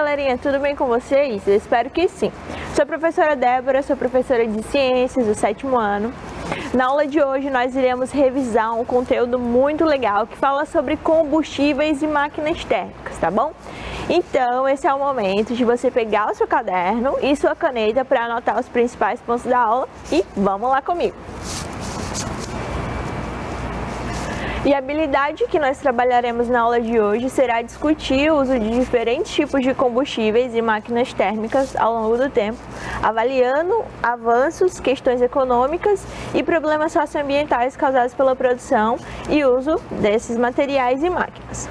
galerinha, tudo bem com vocês? Eu espero que sim. Sou a professora Débora, sou professora de Ciências do 7º ano. Na aula de hoje nós iremos revisar um conteúdo muito legal que fala sobre combustíveis e máquinas térmicas, tá bom? Então esse é o momento de você pegar o seu caderno e sua caneta para anotar os principais pontos da aula e vamos lá comigo! E a habilidade que nós trabalharemos na aula de hoje será discutir o uso de diferentes tipos de combustíveis e máquinas térmicas ao longo do tempo, avaliando avanços, questões econômicas e problemas socioambientais causados pela produção e uso desses materiais e máquinas.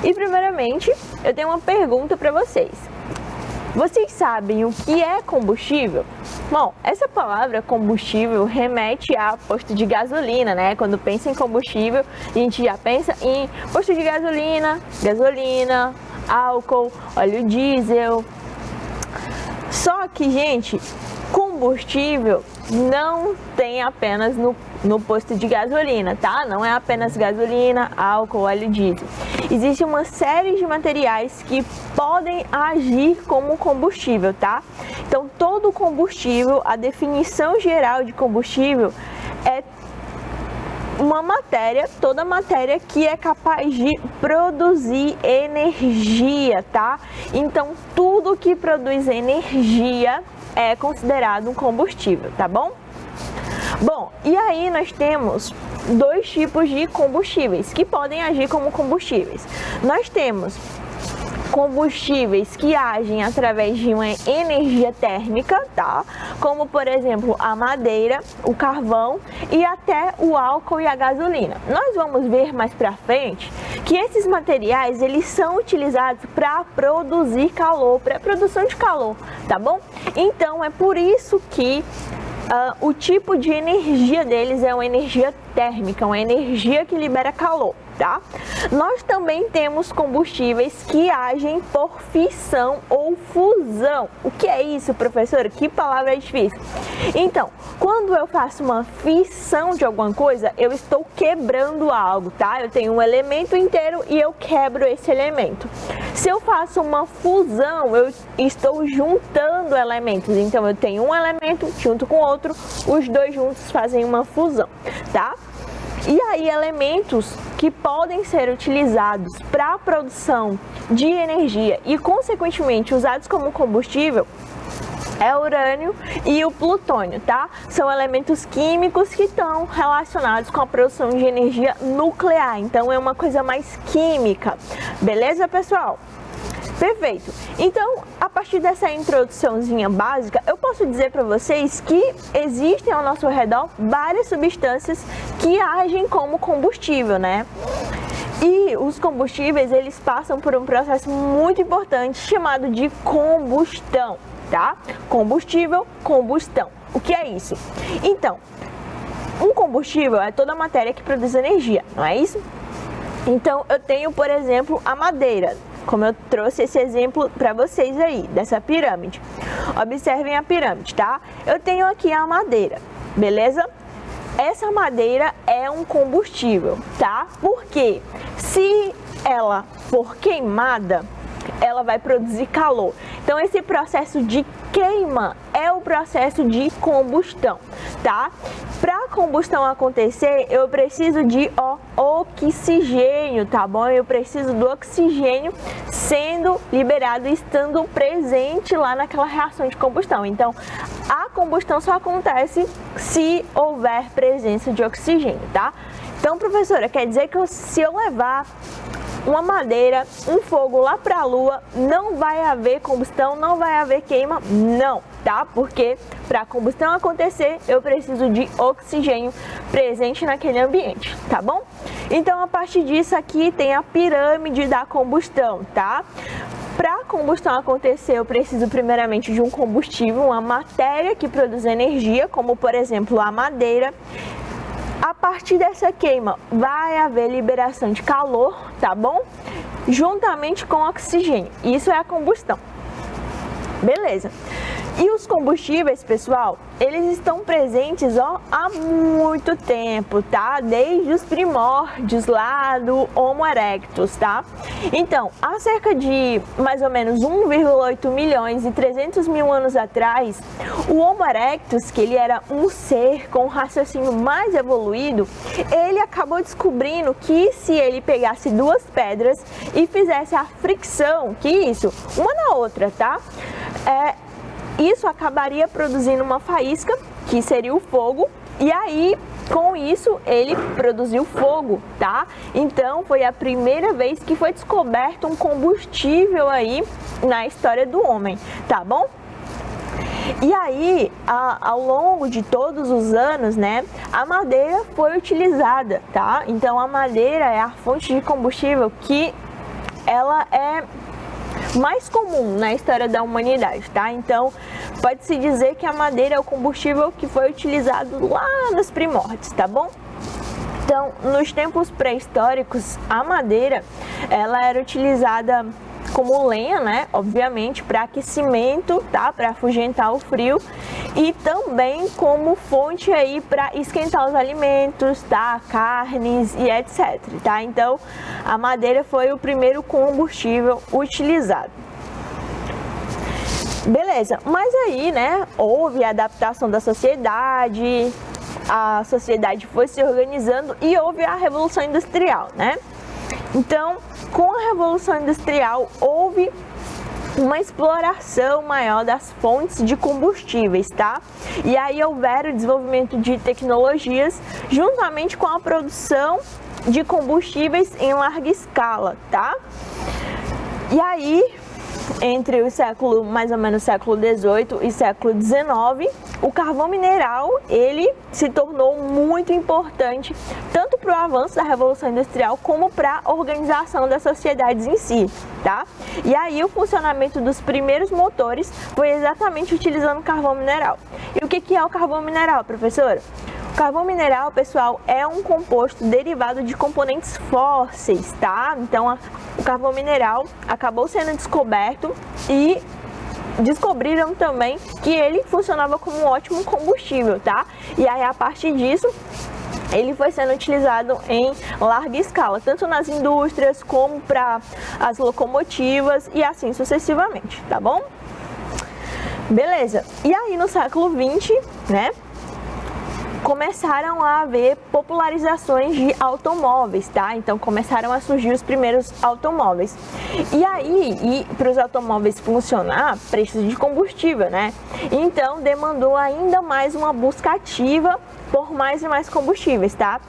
E primeiramente, eu tenho uma pergunta para vocês. Vocês sabem o que é combustível? Bom, essa palavra combustível remete a posto de gasolina, né? Quando pensa em combustível, a gente já pensa em posto de gasolina, álcool, óleo diesel. Só que, gente, combustível não tem apenas no posto de gasolina, tá? Não é apenas gasolina, álcool, óleo diesel. Existe uma série de materiais que podem agir como combustível, tá? Então, todo combustível, a definição geral de combustível é uma matéria, toda matéria que é capaz de produzir energia, tá? Então, tudo que produz energia é considerado um combustível, tá bom? Bom, e aí nós temos dois tipos de combustíveis que podem agir como combustíveis. Nós temos combustíveis que agem através de uma energia térmica, tá? Como, por exemplo, a madeira, o carvão e até o álcool e a gasolina. Nós vamos ver mais pra frente que esses materiais, eles são utilizados para produzir calor, para produção de calor, tá bom? Então, é por isso que o tipo de energia deles é uma energia térmica, uma energia que libera calor, tá? Nós também temos combustíveis que agem por fissão ou fusão. O que é isso, professora? Que palavra difícil. Então, quando eu faço uma fissão de alguma coisa, eu estou quebrando algo, tá? Eu tenho um elemento inteiro e eu quebro esse elemento. Se eu faço uma fusão, eu estou juntando elementos. Então, eu tenho um elemento junto com outro, os dois juntos fazem uma fusão, tá? E aí, elementos que podem ser utilizados para a produção de energia e, consequentemente, usados como combustível é o urânio e o plutônio, tá? São elementos químicos que estão relacionados com a produção de energia nuclear. Então, é uma coisa mais química. Beleza, pessoal? Perfeito. Então, a partir dessa introduçãozinha básica, eu posso dizer para vocês que existem ao nosso redor várias substâncias que agem como combustível, né? E os combustíveis, eles passam por um processo muito importante chamado de combustão, tá? Combustível, combustão. O que é isso? Então, um combustível é toda matéria que produz energia, não é isso? Então, eu tenho, por exemplo, a madeira. Como eu trouxe esse exemplo para vocês aí, dessa pirâmide. Observem a pirâmide, tá? Eu tenho aqui a madeira, beleza? Essa madeira é um combustível, tá? Porque se ela for queimada, ela vai produzir calor. Então, esse processo de queima é o processo de combustão, tá? Para a combustão acontecer, eu preciso de oxigênio, tá bom? Eu preciso do oxigênio sendo liberado e estando presente lá naquela reação de combustão. Então, a combustão só acontece se houver presença de oxigênio, tá? Então, professora, quer dizer que se eu levar uma madeira, um fogo lá para a Lua, não vai haver combustão, não vai haver queima? Não, tá? Porque para a combustão acontecer, eu preciso de oxigênio presente naquele ambiente, tá bom? Então, a partir disso aqui tem a pirâmide da combustão, tá? Para a combustão acontecer, eu preciso primeiramente de um combustível, uma matéria que produz energia, como por exemplo a madeira. A partir dessa queima vai haver liberação de calor, tá bom? Juntamente com oxigênio. Isso é a combustão. Beleza. E os combustíveis, pessoal, eles estão presentes há muito tempo, tá? Desde os primórdios lá do Homo erectus, tá? Então, há cerca de mais ou menos 1,8 milhões e 300 mil anos atrás, o Homo erectus, que ele era um ser com um raciocínio mais evoluído, ele acabou descobrindo que se ele pegasse duas pedras e fizesse a fricção, que isso, uma na outra, tá? Isso acabaria produzindo uma faísca, que seria o fogo, e aí, com isso, ele produziu fogo, tá? Então, foi a primeira vez que foi descoberto um combustível aí na história do homem, tá bom? E aí, ao longo de todos os anos, né, a madeira foi utilizada, tá? Então, a madeira é a fonte de combustível que ela é mais comum na história da humanidade, tá? Então, pode-se dizer que a madeira é o combustível que foi utilizado lá nos primórdios, tá bom? Então, nos tempos pré-históricos, a madeira, ela era utilizada como lenha, né? Obviamente, para aquecimento, tá? Para afugentar o frio e também como fonte aí para esquentar os alimentos, tá? Carnes e etc, tá? Então, a madeira foi o primeiro combustível utilizado. Beleza, mas aí, né, houve a adaptação da sociedade, a sociedade foi se organizando e houve a Revolução Industrial, né? Então, com a Revolução Industrial, houve uma exploração maior das fontes de combustíveis, tá? E aí houveram o desenvolvimento de tecnologias juntamente com a produção de combustíveis em larga escala, tá? E aí, entre o século, mais ou menos século XVIII e século XIX, o carvão mineral, ele se tornou muito importante, tanto para o avanço da Revolução Industrial, como para a organização das sociedades em si, tá? E aí o funcionamento dos primeiros motores foi exatamente utilizando carvão mineral. E o que é o carvão mineral, professora? O carvão mineral, pessoal, é um composto derivado de componentes fósseis, tá? Então, o carvão mineral acabou sendo descoberto e descobriram também que ele funcionava como um ótimo combustível, tá? E aí, a partir disso, ele foi sendo utilizado em larga escala, tanto nas indústrias como para as locomotivas e assim sucessivamente, tá bom? Beleza. E aí, no século XX, né? Começaram a haver popularizações de automóveis, tá? Então começaram a surgir os primeiros automóveis. E aí, para os automóveis funcionar, precisa de combustível, né? Então demandou ainda mais uma busca ativa por mais e mais combustíveis, tá?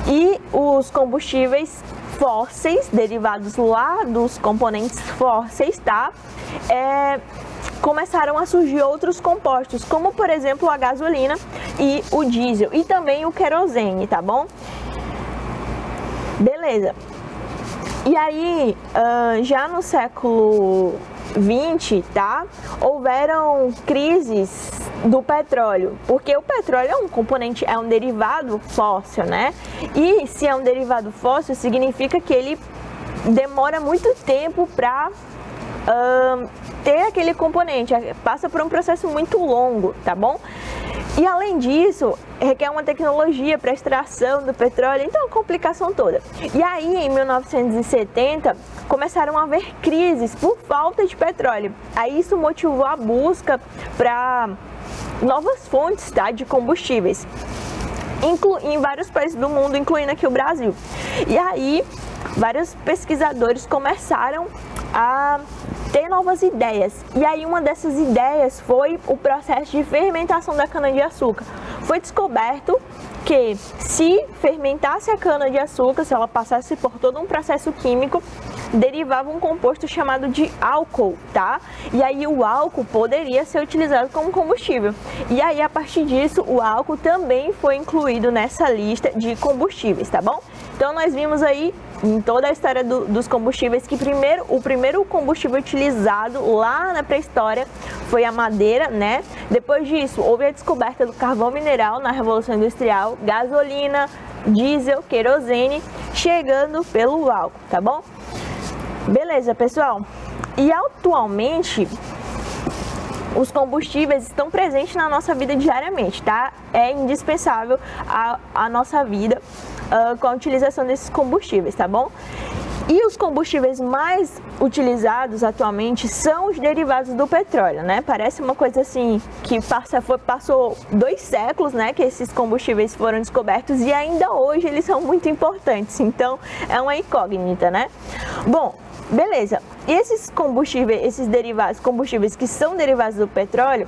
E os combustíveis fósseis, derivados lá dos componentes fósseis, tá? Começaram a surgir outros compostos, como por exemplo a gasolina e o diesel e também o querosene, tá bom? Beleza. E aí, já no século XX, tá? Houveram crises do petróleo, porque o petróleo é um componente, é um derivado fóssil, né? E se é um derivado fóssil, significa que ele demora muito tempo para ter aquele componente, passa por um processo muito longo, tá bom? E além disso, requer uma tecnologia para extração do petróleo, então a complicação toda. E aí, em 1970, começaram a haver crises por falta de petróleo. Aí isso motivou a busca para novas fontes, tá, de combustíveis, em vários países do mundo, incluindo aqui o Brasil. E aí, vários pesquisadores começaram a ter novas ideias. E aí uma dessas ideias foi o processo de fermentação da cana-de-açúcar. Foi descoberto que se fermentasse a cana-de-açúcar, se ela passasse por todo um processo químico, derivava um composto chamado de álcool, tá? E aí o álcool poderia ser utilizado como combustível. E aí, a partir disso, o álcool também foi incluído nessa lista de combustíveis, tá bom? Então, nós vimos aí em toda a história dos combustíveis que o primeiro combustível utilizado lá na pré-história foi a madeira, né? Depois disso, houve a descoberta do carvão mineral na Revolução Industrial, gasolina, diesel, querosene, chegando pelo álcool, tá bom? Beleza, pessoal? E atualmente, os combustíveis estão presentes na nossa vida diariamente, tá? É indispensável a nossa vida com a utilização desses combustíveis, tá bom? E os combustíveis mais utilizados atualmente são os derivados do petróleo, né? Parece uma coisa assim que passou 2 séculos, né, que esses combustíveis foram descobertos e ainda hoje eles são muito importantes. Então é uma incógnita, né? Bom, beleza. E esses combustíveis, esses derivados, combustíveis que são derivados do petróleo,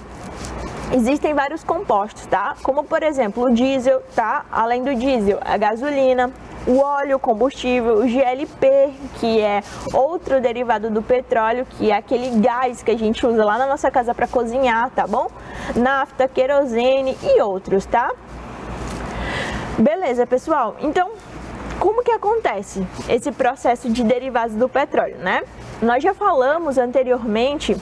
existem vários compostos, tá? Como por exemplo o diesel, tá? Além do diesel, a gasolina, o óleo combustível, o GLP, que é outro derivado do petróleo, que é aquele gás que a gente usa lá na nossa casa para cozinhar, tá bom? Nafta, querosene e outros, tá? Beleza, pessoal? Então, como que acontece esse processo de derivados do petróleo, né? Nós já falamos anteriormente,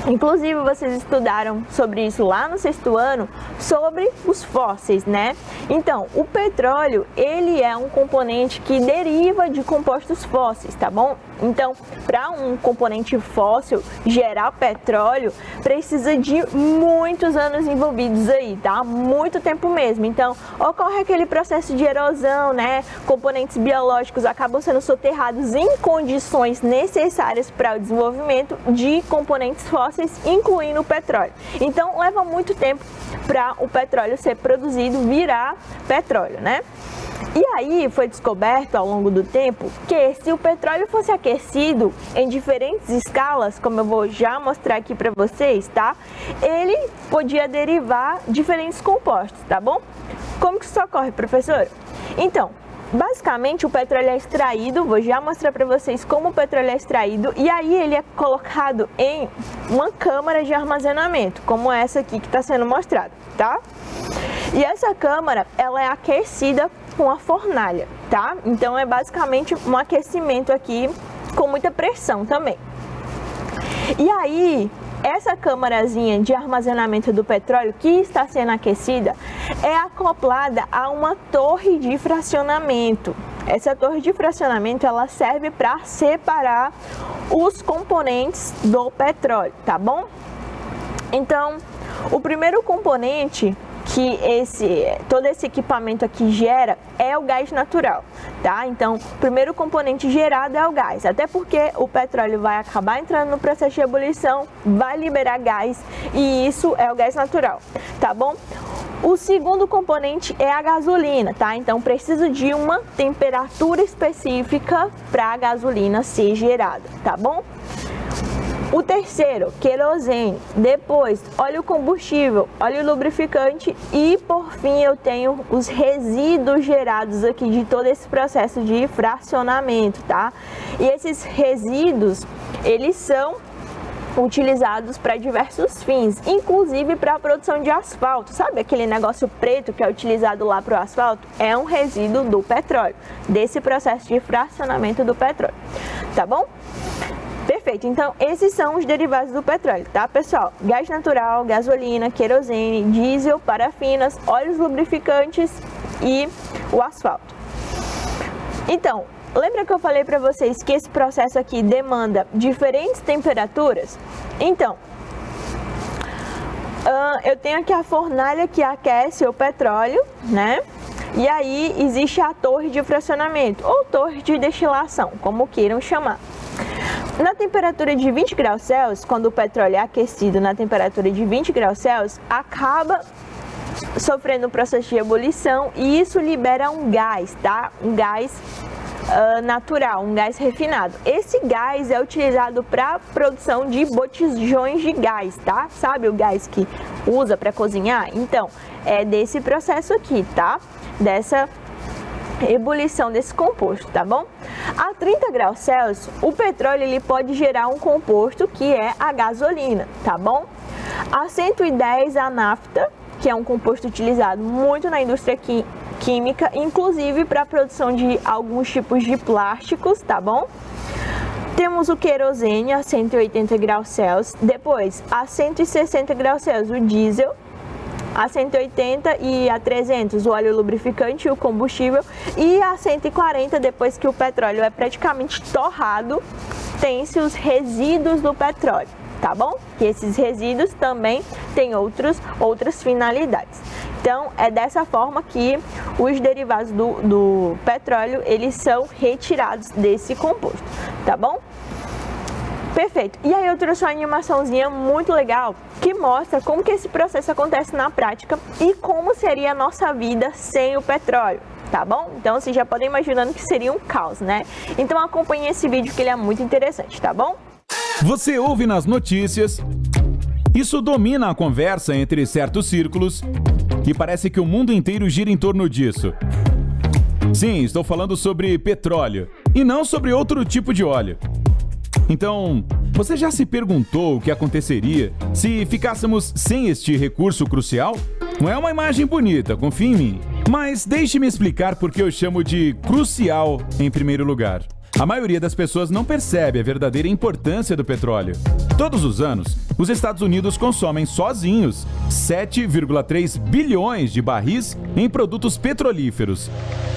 inclusive vocês estudaram sobre isso lá no 6º ano, sobre os fósseis, né? Então, o petróleo, ele é um componente que deriva de compostos fósseis, tá bom? Então, para um componente fóssil gerar petróleo, precisa de muitos anos envolvidos aí, tá? Muito tempo mesmo. Então, ocorre aquele processo de erosão, né? Componentes biológicos acabam sendo soterrados em condições necessárias para o desenvolvimento de componentes fósseis, incluindo o petróleo. Então, leva muito tempo para o petróleo ser produzido, virar petróleo, né? E aí foi descoberto ao longo do tempo que se o petróleo fosse aquecido em diferentes escalas, como eu vou já mostrar aqui para vocês, tá? Ele podia derivar diferentes compostos, tá bom? Como que isso ocorre, professor? Então, basicamente o petróleo é extraído, vou já mostrar para vocês como o petróleo é extraído, e aí ele é colocado em uma câmara de armazenamento, como essa aqui que está sendo mostrada, tá? E essa câmara, ela é aquecida com a fornalha, tá? Então é basicamente um aquecimento aqui com muita pressão também. E aí, essa câmarazinha de armazenamento do petróleo que está sendo aquecida é acoplada a uma torre de fracionamento. Essa torre de fracionamento, ela serve para separar os componentes do petróleo, tá bom? Então, o primeiro componente que todo esse equipamento aqui gera é o gás natural, tá? Então, o primeiro componente gerado é o gás, até porque o petróleo vai acabar entrando no processo de ebulição, vai liberar gás e isso é o gás natural, tá bom? O segundo componente é a gasolina, tá? Então, preciso de uma temperatura específica para a gasolina ser gerada, tá bom? O terceiro, querosene. Depois, óleo combustível, óleo lubrificante e, por fim, eu tenho os resíduos gerados aqui de todo esse processo de fracionamento, tá? E esses resíduos, eles são utilizados para diversos fins, inclusive para a produção de asfalto. Sabe aquele negócio preto que é utilizado lá para o asfalto? É um resíduo do petróleo, desse processo de fracionamento do petróleo, tá bom? Perfeito, então esses são os derivados do petróleo, tá, pessoal? Gás natural, gasolina, querosene, diesel, parafinas, óleos lubrificantes e o asfalto. Então, lembra que eu falei para vocês que esse processo aqui demanda diferentes temperaturas? Então, eu tenho aqui a fornalha que aquece o petróleo, né? E aí existe a torre de fracionamento ou torre de destilação, como queiram chamar. Na temperatura de 20 graus Celsius, quando o petróleo é aquecido na temperatura de 20 graus Celsius, acaba sofrendo um processo de ebulição e isso libera um gás, tá? Um gás natural, um gás refinado. Esse gás é utilizado para produção de botijões de gás, tá? Sabe o gás que usa para cozinhar? Então, é desse processo aqui, tá? Dessa ebulição desse composto, tá bom? A 30 graus Celsius, o petróleo ele pode gerar um composto que é a gasolina, tá bom? A 110, a nafta, que é um composto utilizado muito na indústria química, inclusive para a produção de alguns tipos de plásticos, tá bom? Temos o querosene a 180 graus Celsius, depois a 160 graus Celsius o diesel, a 180 e a 300 o óleo lubrificante e o combustível, e a 140, depois que o petróleo é praticamente torrado, tem-se os resíduos do petróleo, tá bom? Que esses resíduos também têm outras finalidades. Então, é dessa forma que os derivados do petróleo, eles são retirados desse composto, tá bom? Perfeito. E aí eu trouxe uma animaçãozinha muito legal que mostra como que esse processo acontece na prática e como seria a nossa vida sem o petróleo, tá bom? Então, vocês já podem imaginando que seria um caos, né? Então, acompanhe esse vídeo que ele é muito interessante, tá bom? Você ouve nas notícias, isso domina a conversa entre certos círculos e parece que o mundo inteiro gira em torno disso. Sim, estou falando sobre petróleo e não sobre outro tipo de óleo. Então, você já se perguntou o que aconteceria se ficássemos sem este recurso crucial? Não é uma imagem bonita, confia em mim. Mas deixe-me explicar por que eu chamo de crucial em primeiro lugar. A maioria das pessoas não percebe a verdadeira importância do petróleo. Todos os anos, os Estados Unidos consomem sozinhos 7,3 bilhões de barris em produtos petrolíferos.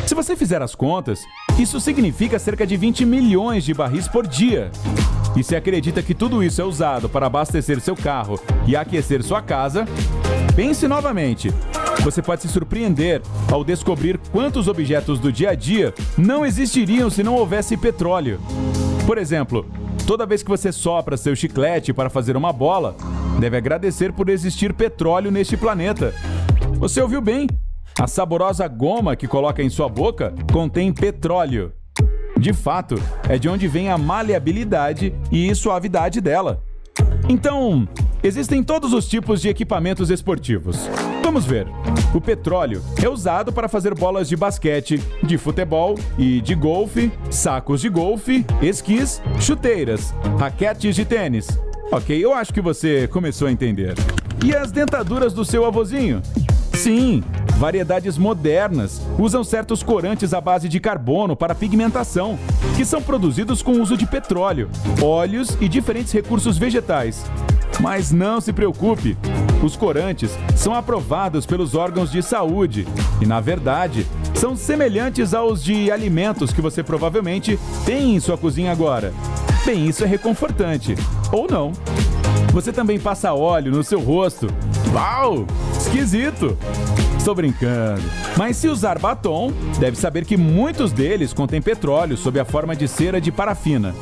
Se você fizer as contas, isso significa cerca de 20 milhões de barris por dia. E se acredita que tudo isso é usado para abastecer seu carro e aquecer sua casa, pense novamente. Você pode se surpreender ao descobrir quantos objetos do dia a dia não existiriam se não houvesse petróleo. Por exemplo, toda vez que você sopra seu chiclete para fazer uma bola, deve agradecer por existir petróleo neste planeta. Você ouviu bem? A saborosa goma que coloca em sua boca contém petróleo. De fato, é de onde vem a maleabilidade e suavidade dela. Então, existem todos os tipos de equipamentos esportivos. Vamos ver. O petróleo é usado para fazer bolas de basquete, de futebol e de golfe, sacos de golfe, esquis, chuteiras, raquetes de tênis. Ok, eu acho que você começou a entender. E as dentaduras do seu avôzinho? Sim, variedades modernas usam certos corantes à base de carbono para pigmentação, que são produzidos com o uso de petróleo, óleos e diferentes recursos vegetais. Mas não se preocupe, os corantes são aprovados pelos órgãos de saúde e, na verdade, são semelhantes aos de alimentos que você provavelmente tem em sua cozinha agora. Bem, isso é reconfortante. Ou não. Você também passa óleo no seu rosto. Uau! Esquisito! Estou brincando. Mas se usar batom, deve saber que muitos deles contêm petróleo sob a forma de cera de parafina.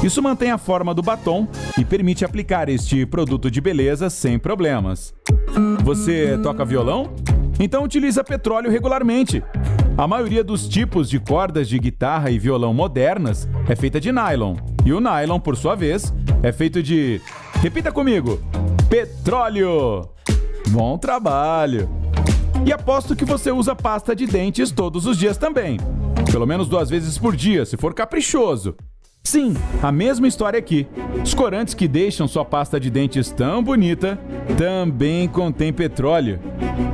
Isso mantém a forma do batom e permite aplicar este produto de beleza sem problemas. Você toca violão? Então utiliza petróleo regularmente. A maioria dos tipos de cordas de guitarra e violão modernas é feita de nylon. E o nylon, por sua vez, é feito de... Repita comigo. Petróleo! Bom trabalho! E aposto que você usa pasta de dentes todos os dias também. Pelo menos 2 vezes por dia, se for caprichoso. Sim, a mesma história aqui. Os corantes que deixam sua pasta de dentes tão bonita também contêm petróleo.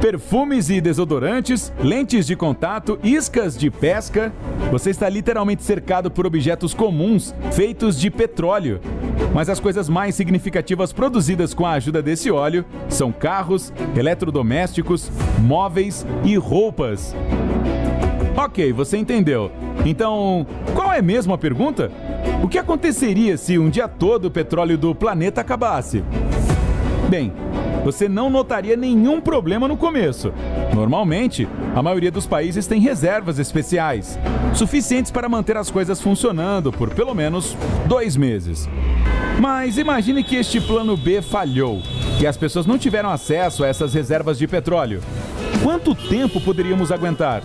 Perfumes e desodorantes, lentes de contato, iscas de pesca. Você está literalmente cercado por objetos comuns feitos de petróleo. Mas as coisas mais significativas produzidas com a ajuda desse óleo são carros, eletrodomésticos, móveis e roupas. Ok, você entendeu. Então, qual é mesmo a pergunta? O que aconteceria se um dia todo o petróleo do planeta acabasse? Bem, você não notaria nenhum problema no começo. Normalmente, a maioria dos países tem reservas especiais, suficientes para manter as coisas funcionando por pelo menos 2 meses. Mas imagine que este plano B falhou e as pessoas não tiveram acesso a essas reservas de petróleo. Quanto tempo poderíamos aguentar?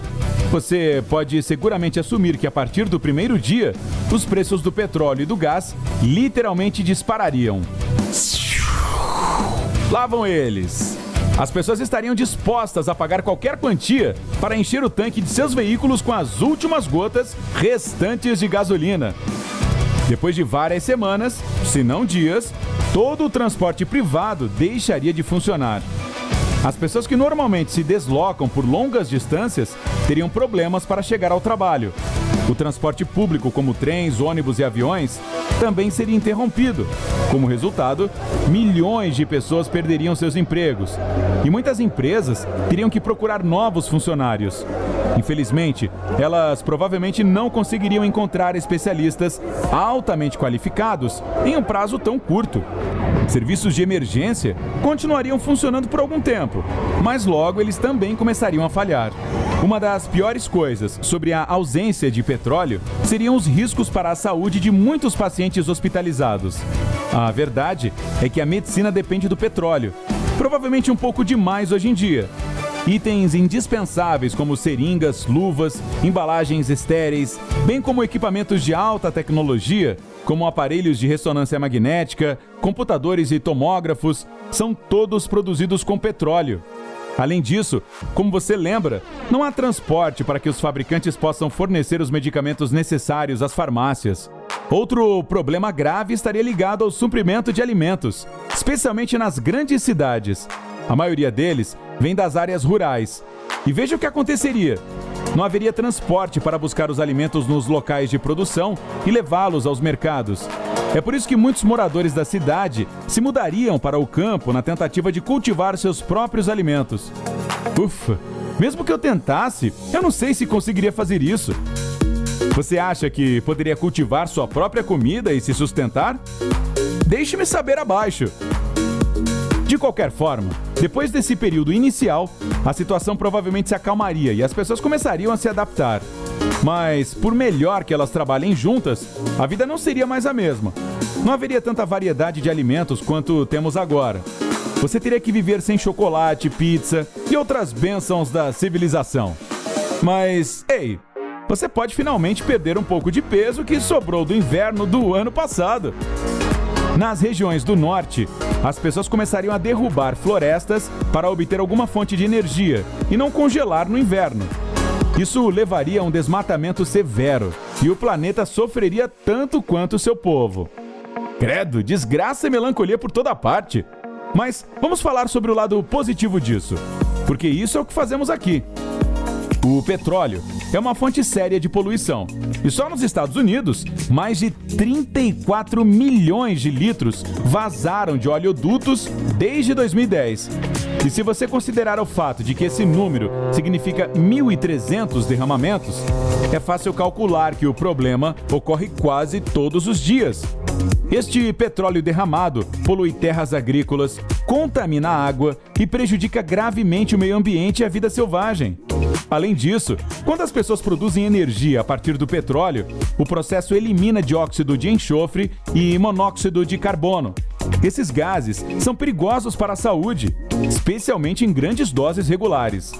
Você pode seguramente assumir que a partir do primeiro dia, os preços do petróleo e do gás literalmente disparariam. Lá vão eles. As pessoas estariam dispostas a pagar qualquer quantia para encher o tanque de seus veículos com as últimas gotas restantes de gasolina. Depois de várias semanas, se não dias, todo o transporte privado deixaria de funcionar. As pessoas que normalmente se deslocam por longas distâncias teriam problemas para chegar ao trabalho. O transporte público, como trens, ônibus e aviões, também seria interrompido. Como resultado, milhões de pessoas perderiam seus empregos e muitas empresas teriam que procurar novos funcionários. Infelizmente, elas provavelmente não conseguiriam encontrar especialistas altamente qualificados em um prazo tão curto. Serviços de emergência continuariam funcionando por algum tempo, mas logo eles também começariam a falhar. Uma das piores coisas sobre a ausência de petróleo seriam os riscos para a saúde de muitos pacientes hospitalizados. A verdade é que a medicina depende do petróleo, provavelmente um pouco demais hoje em dia. Itens indispensáveis como seringas, luvas, embalagens estéreis, bem como equipamentos de alta tecnologia, como aparelhos de ressonância magnética, computadores e tomógrafos, são todos produzidos com petróleo. Além disso, como você lembra, não há transporte para que os fabricantes possam fornecer os medicamentos necessários às farmácias. Outro problema grave estaria ligado ao suprimento de alimentos, especialmente nas grandes cidades. A maioria deles vem das áreas rurais. E veja o que aconteceria. Não haveria transporte para buscar os alimentos nos locais de produção e levá-los aos mercados. É por isso que muitos moradores da cidade se mudariam para o campo na tentativa de cultivar seus próprios alimentos. Ufa! Mesmo que eu tentasse, eu não sei se conseguiria fazer isso. Você acha que poderia cultivar sua própria comida e se sustentar? Deixe-me saber abaixo. De qualquer forma, depois desse período inicial, a situação provavelmente se acalmaria e as pessoas começariam a se adaptar. Mas, por melhor que elas trabalhem juntas, a vida não seria mais a mesma. Não haveria tanta variedade de alimentos quanto temos agora. Você teria que viver sem chocolate, pizza e outras bênçãos da civilização. Mas, ei, você pode finalmente perder um pouco de peso que sobrou do inverno do ano passado. Nas regiões do norte, as pessoas começariam a derrubar florestas para obter alguma fonte de energia e não congelar no inverno. Isso levaria a um desmatamento severo e o planeta sofreria tanto quanto seu povo. Credo, desgraça e melancolia por toda parte. Mas vamos falar sobre o lado positivo disso, porque isso é o que fazemos aqui. O petróleo é uma fonte séria de poluição. E só nos Estados Unidos, mais de 34 milhões de litros vazaram de oleodutos desde 2010. E se você considerar o fato de que esse número significa 1.300 derramamentos, é fácil calcular que o problema ocorre quase todos os dias. Este petróleo derramado polui terras agrícolas, contamina a água e prejudica gravemente o meio ambiente e a vida selvagem. Além disso, quando as pessoas produzem energia a partir do petróleo, o processo elimina dióxido de enxofre e monóxido de carbono. Esses gases são perigosos para a saúde, especialmente em grandes doses regulares.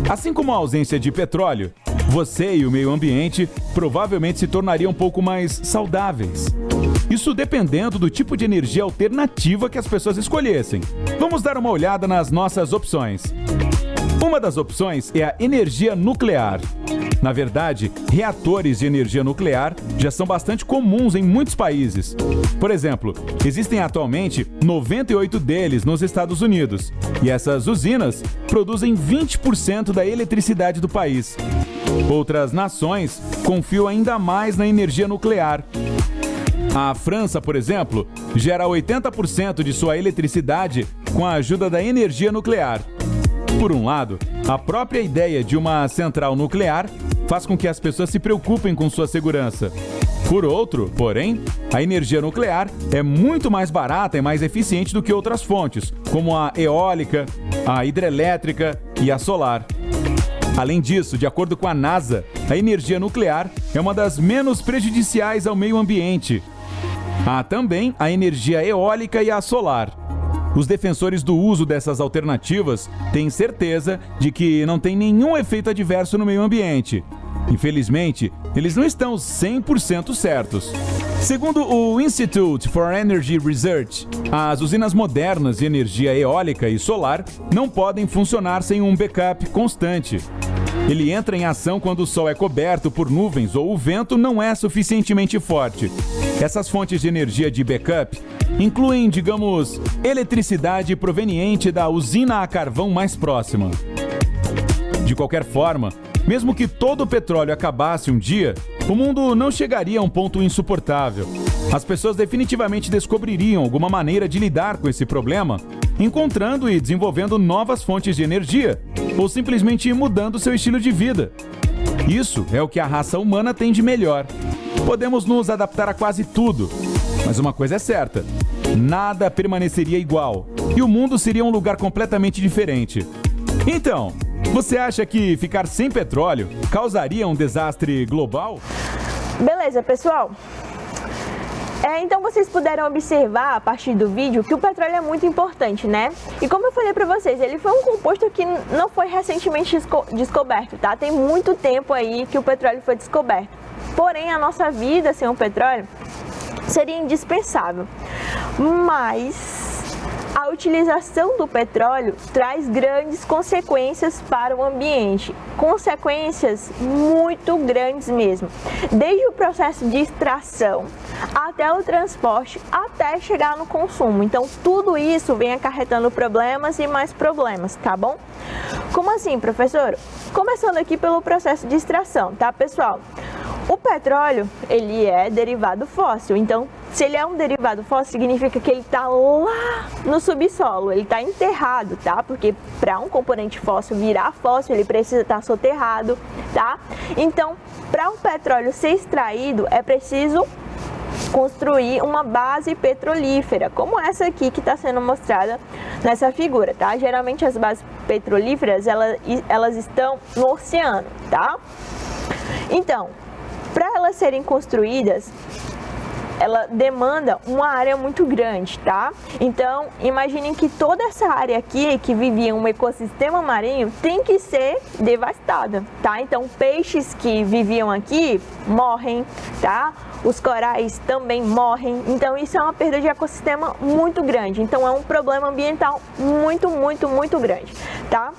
Assim como a ausência de petróleo, você e o meio ambiente provavelmente se tornariam um pouco mais saudáveis. Isso dependendo do tipo de energia alternativa que as pessoas escolhessem. Vamos dar uma olhada nas nossas opções. Uma das opções é a energia nuclear. Na verdade, reatores de energia nuclear já são bastante comuns em muitos países. Por exemplo, existem atualmente 98 deles nos Estados Unidos, e essas usinas produzem 20% da eletricidade do país. Outras nações confiam ainda mais na energia nuclear. A França, por exemplo, gera 80% de sua eletricidade com a ajuda da energia nuclear. Por um lado, a própria ideia de uma central nuclear faz com que as pessoas se preocupem com sua segurança. Por outro, porém, a energia nuclear é muito mais barata e mais eficiente do que outras fontes, como a eólica, a hidrelétrica e a solar. Além disso, de acordo com a NASA, a energia nuclear é uma das menos prejudiciais ao meio ambiente. Há também a energia eólica e a solar. Os defensores do uso dessas alternativas têm certeza de que não tem nenhum efeito adverso no meio ambiente. Infelizmente, eles não estão 100% certos. Segundo o Institute for Energy Research, as usinas modernas de energia eólica e solar não podem funcionar sem um backup constante. Ele entra em ação quando o sol é coberto por nuvens ou o vento não é suficientemente forte. Essas fontes de energia de backup incluem, digamos, eletricidade proveniente da usina a carvão mais próxima. De qualquer forma, mesmo que todo o petróleo acabasse um dia, o mundo não chegaria a um ponto insuportável. As pessoas definitivamente descobririam alguma maneira de lidar com esse problema, encontrando e desenvolvendo novas fontes de energia, ou simplesmente mudando seu estilo de vida. Isso é o que a raça humana tem de melhor. Podemos nos adaptar a quase tudo, mas uma coisa é certa: nada permaneceria igual e o mundo seria um lugar completamente diferente. Então, você acha que ficar sem petróleo causaria um desastre global? Beleza, pessoal. Então vocês puderam observar a partir do vídeo que o petróleo é muito importante, né? E como eu falei pra vocês, ele foi um composto que não foi recentemente descoberto, tá? Tem muito tempo aí que o petróleo foi descoberto. Porém, a nossa vida sem o petróleo seria indispensável. Mas a utilização do petróleo traz grandes consequências para o ambiente, consequências muito grandes mesmo, desde o processo de extração até o transporte, até chegar no consumo. Então tudo isso vem acarretando problemas e mais problemas, tá bom? Como assim, professor? Começando aqui pelo processo de extração, tá, pessoal? O petróleo, ele é derivado fóssil, então se ele é um derivado fóssil, significa que ele está lá no subsolo, ele está enterrado, tá? Porque para um componente fóssil virar fóssil, ele precisa estar soterrado, tá? Então, para o petróleo ser extraído, é preciso construir uma base petrolífera, como essa aqui que está sendo mostrada nessa figura, tá? Geralmente as bases petrolíferas, elas estão no oceano, tá? Então, para elas serem construídas, ela demanda uma área muito grande, tá? Então, imaginem que toda essa área aqui, que vivia um ecossistema marinho, tem que ser devastada, tá? Então, peixes que viviam aqui morrem, tá? Os corais também morrem, então isso é uma perda de ecossistema muito grande, então é um problema ambiental muito grande, tá?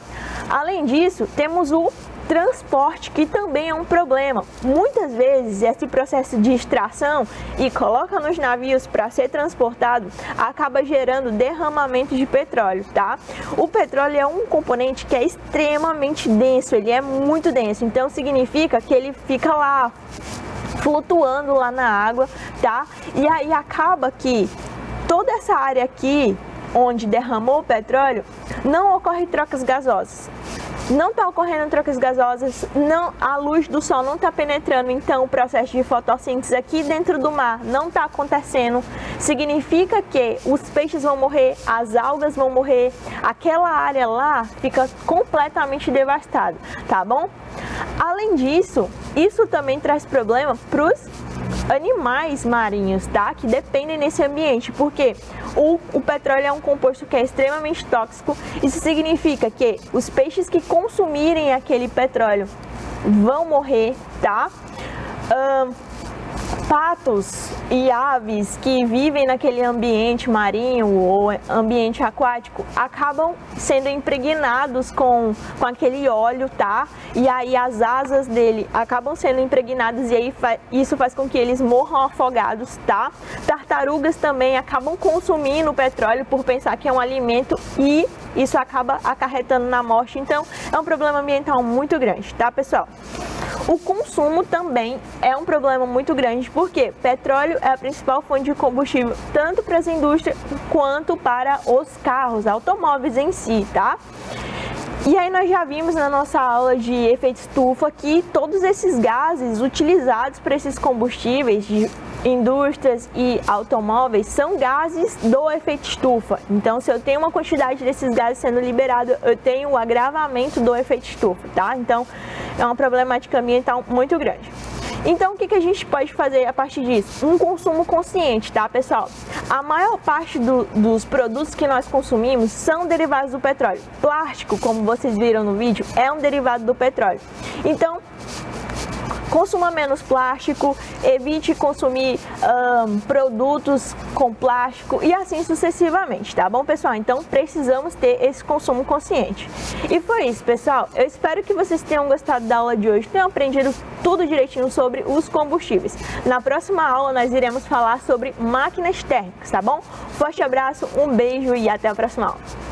Além disso, temos o transporte, que também é um problema. Muitas vezes esse processo de extração e coloca nos navios para ser transportado acaba gerando derramamento de petróleo, tá? O petróleo é um componente que é extremamente denso, ele é muito denso, então significa que ele fica lá flutuando lá na água, tá? E aí acaba que toda essa área aqui onde derramou o petróleo não ocorre trocas gasosas. Não está ocorrendo trocas gasosas, a luz do sol não está penetrando, então o processo de fotossíntese aqui dentro do mar não está acontecendo. Significa que os peixes vão morrer, as algas vão morrer, aquela área lá fica completamente devastada, tá bom? Além disso, isso também traz problema para os animais marinhos, tá? Que dependem desse ambiente, porque o petróleo é um composto que é extremamente tóxico. Isso significa que os peixes que consumirem aquele petróleo vão morrer, tá? Patos e aves que vivem naquele ambiente marinho ou ambiente aquático acabam sendo impregnados com aquele óleo, tá? E aí as asas dele acabam sendo impregnadas e aí isso faz com que eles morram afogados, tá? Tartarugas também acabam consumindo o petróleo por pensar que é um alimento e isso acaba acarretando na morte. Então é um problema ambiental muito grande, tá, pessoal? O consumo também é um problema muito grande, porque petróleo é a principal fonte de combustível tanto para as indústrias quanto para os carros, automóveis em si, tá? E aí nós já vimos na nossa aula de efeito estufa que todos esses gases utilizados para esses combustíveis de indústrias e automóveis são gases do efeito estufa. Então, se eu tenho uma quantidade desses gases sendo liberado, eu tenho o agravamento do efeito estufa, tá? Então, é uma problemática ambiental muito grande. Então, o que a gente pode fazer a partir disso? Um consumo consciente, tá, pessoal? A maior parte dos produtos que nós consumimos são derivados do petróleo. Plástico, como vocês viram no vídeo, é um derivado do petróleo. Então, consuma menos plástico, evite consumir produtos com plástico e assim sucessivamente, tá bom, pessoal? Então precisamos ter esse consumo consciente. E foi isso, pessoal. Eu espero que vocês tenham gostado da aula de hoje, tenham aprendido tudo direitinho sobre os combustíveis. Na próxima aula nós iremos falar sobre máquinas térmicas, tá bom? Forte abraço, um beijo e até a próxima aula.